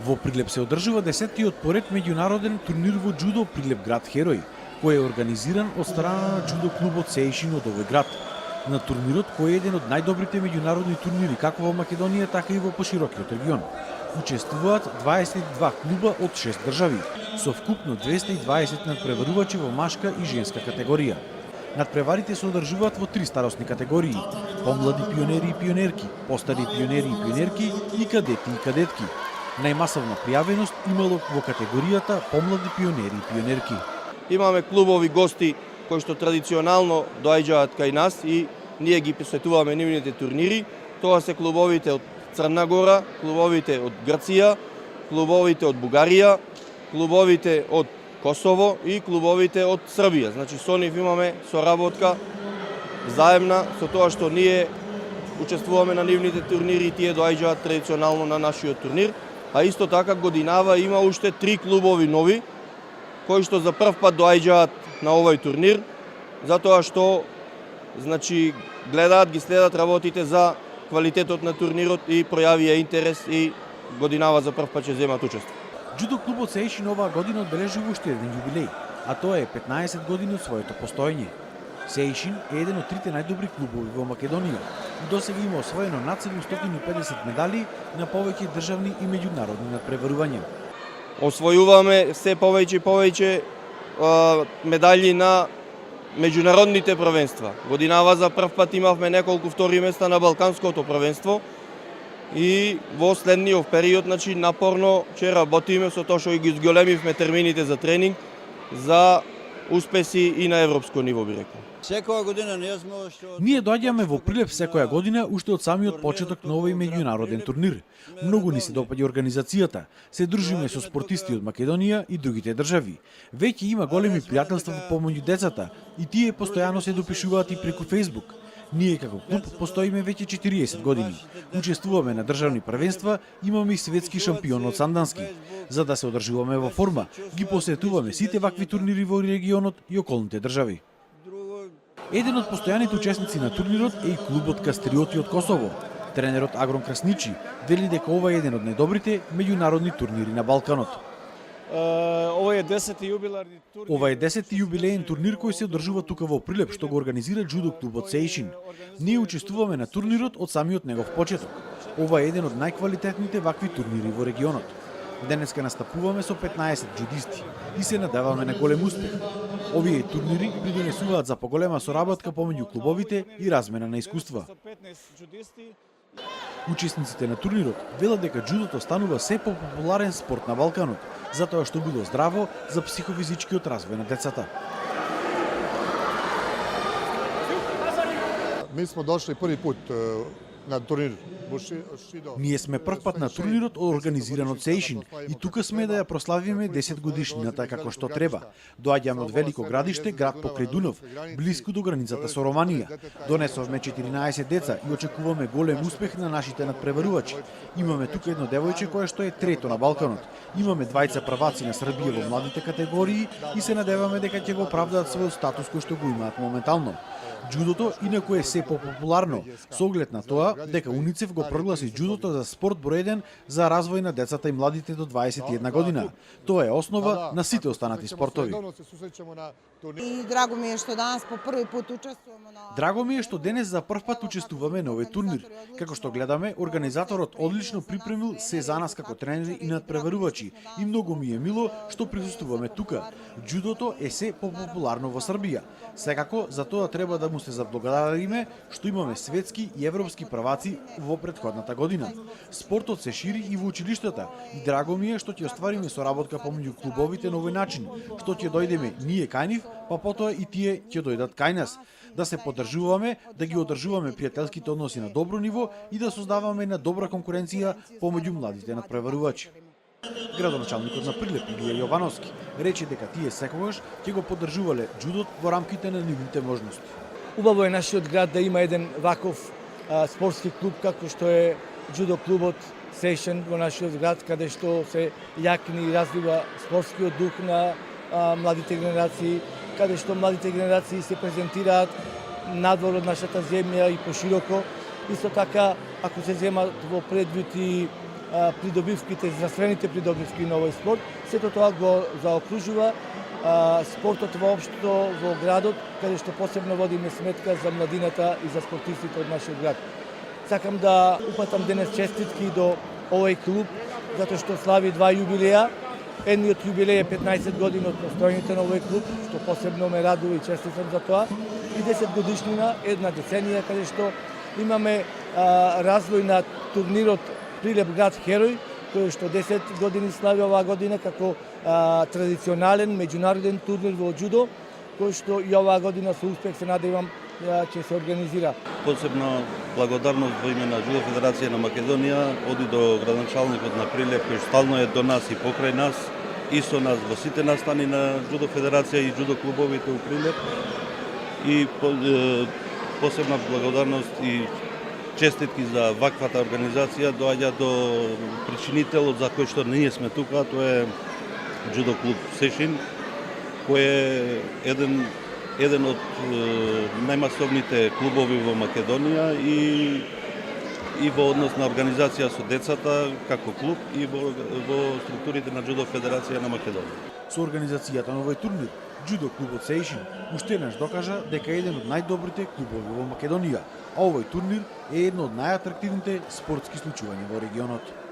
Во Прилеп се одржува 10-тиот поред меѓународен турнир во џудо Прилеп град Херој, кој е организиран од страна на џудо клубот Сеишин од овој град. На турнирот, кој е еден од најдобрите меѓународни турнири како во Македонија, така и во поширокиот регион, учествуваат 22 клуба од 6 држави, со вкупно 220 надпреварувачи во машка и женска категорија. Надпреварите се одржуваат во 3 старосни категории: помлади пионери и пионерки, постари пионери и пионерки и кадети и кадетки. Најмасовна пријавеност имало во категоријата помлади пионери и пионерки. Имаме клубови гости кои што традиционално доаѓаат кај нас и ние ги посетуваме нивните турнири. Тоа се клубовите од Црна Гора, клубовите од Грција, клубовите од Бугарија, клубовите од Косово и клубовите од Србија. Значи со нив имаме соработка заемна со тоа што ние учествуваме на нивните турнири и тие доаѓаат традиционално на нашиот турнир. А исто така годинава има уште 3 клубови нови кои што за прв пат доаѓаат на овој турнир, затоа што значи гледаат, ги следат работите за квалитетот на турнирот и пројавија интерес и годинава за прв пат ќе земат учество. Џудо клубот Сеишин оваа година одбележува уште еден јубилеј, а тоа е 15 години од своето постоење. Сеишин е еден од трите најдобри клубови во Македонија и досега има освоено над 750 медали на повеќе државни и меѓународни надпреварувања. Освојуваме се повеќе и повеќе медали на меѓународните првенства. Годинава за прв пат имавме неколку втори места на Балканското првенство и во следниот период значи напорно ќе работиме со тоа што ги зголемивме термините за тренинг за успеси и на европско ниво, би рекол. Секоја година не сме што Ние доаѓаме во Прилеп секоја година уште од самиот почеток на овој меѓународен турнир. Многу ни се допаѓа организацијата. Се дружиме со спортисти од Македонија и другите држави. Веќе има големи пријателства помеѓу децата и тие постојано се допишуваат и преку Facebook. Ние како клуб постоиме веќе 40 години. Учествуваме на државни првенства, имаме и светски шампион од Сандански. За да се одржуваме во форма, ги посетуваме сите вакви турнири во регионот и околните држави. Еден од постојаните учесници на турнирот е и клубот Кастриоти од Косово. Тренерот Агрон Красничи вели дека ова е еден од најдобрите меѓународни турнири на Балканот. Ова е 10-ти јубиларни турнир. Ова е 10-ти јубилеен турнир кој се одржува тука во Прилеп, што го организира џудо клубот Сеишин. Ние учествуваме на турнирот од самиот негов почеток. Ова е еден од најквалитетните вакви турнири во регионот. Денеска настапуваме со 15 џудисти и се надеваме на голем успех. Овие турнири придонесуваат за поголема соработка помеѓу клубовите и размена на искуства. Учесниците на турнирот велат дека џудото станува се популарен спорт на Балканот, затоа што било здраво за психофизичкиот развој на децата. Mi smo došli prvi put na turnir Bushido. Ние сме прв пат на турнирот организиран од Сеишин и тука сме да ја прославиме 10 годишнината како што треба. Доаѓаме од Велико Градиште, град покрај Дунав, блиску до границата со Романија. Донесовме 14 деца и очекуваме голем успех на нашите надпреварувачи. Имаме тука едно девојче кое што е трето на Балканот. Имаме двајца прваци на Србија во младите категории и се надеваме дека ќе го оправдаат својот статус кој што го имаат моментално. Џудото инаку е се популарно, со оглед на тоа дека УНИЦЕФ го прогласи џудото за спорт број 1 за развој на децата и младите до 21 година. Тоа е основа на сите останати спортови. И драго ми е што данас по први пат учествуваме на Драго ми е што денес за прв пат учествуваме на овој турнир. Како што гледаме, организаторот одлично припремил се за нас како тренери и надпреварувачи и многу ми е мило што присуствуваме тука. Џудото е се популарно во Србија. Секако за тоа треба да му се заблагодариме што имаме светски и европски прваци во претходната година. Спортот се шири и во училиштата и драго ми е што ќе оствариме соработка помеѓу клубовите на овој начин, што ќе дојдеме ние кај нив, па потоа и тие ќе дојдат кај нас. Да се поддржуваме, да ги одржуваме пријателските односи на добро ниво и да создаваме една добра конкуренција помеѓу младите надпреварувачи. Градоначалникот на Прилеп Илија Јовановски рече дека тие секогаш ќе го поддржувале џудот во рамките на нивните можности. Убаво е нашиот град да има еден ваков спортски клуб како што е џудо клубот Сеишин во нашиот град, каде што се јакни и развива спортскиот дух на младите генерации, каде што младите генерации се презентираат надвор од нашата земја и пошироко. Исто така, ако се земат во предвид и придобивките, здравствените придобивки на овој спорт, сето тоа го заокружува спортот воопшто во градот, каде што посебно водиме сметка за младината и за спортистите од нашиот град. Сакам да упатам денес честитки до овој клуб, затоа што слави два јубилеја. Едниот јубилеј е 15 години од постојањето на овој клуб, што посебно ме радува и честитам за тоа. И 10 годишнина, една деценија, каде што имаме развој на турнирот Прилеп град Херој, кој што 10 години слави оваа година како традиционален меѓународен турнир во џудо, кој што и оваа година со успех се надевам ќе се организира. Посебно благодарност во име на Џудо Федерација на Македонија оди до градоначалникот на Прилеп, кој стално е до нас и покрај нас, и со нас во сите настани на Џудо Федерација и џудо клубовите у Прилеп. И посебна благодарност и честитки за ваквата организација доаѓа до причинителот за кој што ние сме тука, тоа е џудо клуб Сешин, кој е еден од најмасовните клубови во Македонија и во однос на организација со децата како клуб и во структурите на Џудо Федерација на Македонија. Со организацијата на овој турнир, џудо клубот Сејшин уште еднаш докажа дека е еден од најдобрите клубови во Македонија, а овој турнир е едно од најатрактивните спортски случувања во регионот.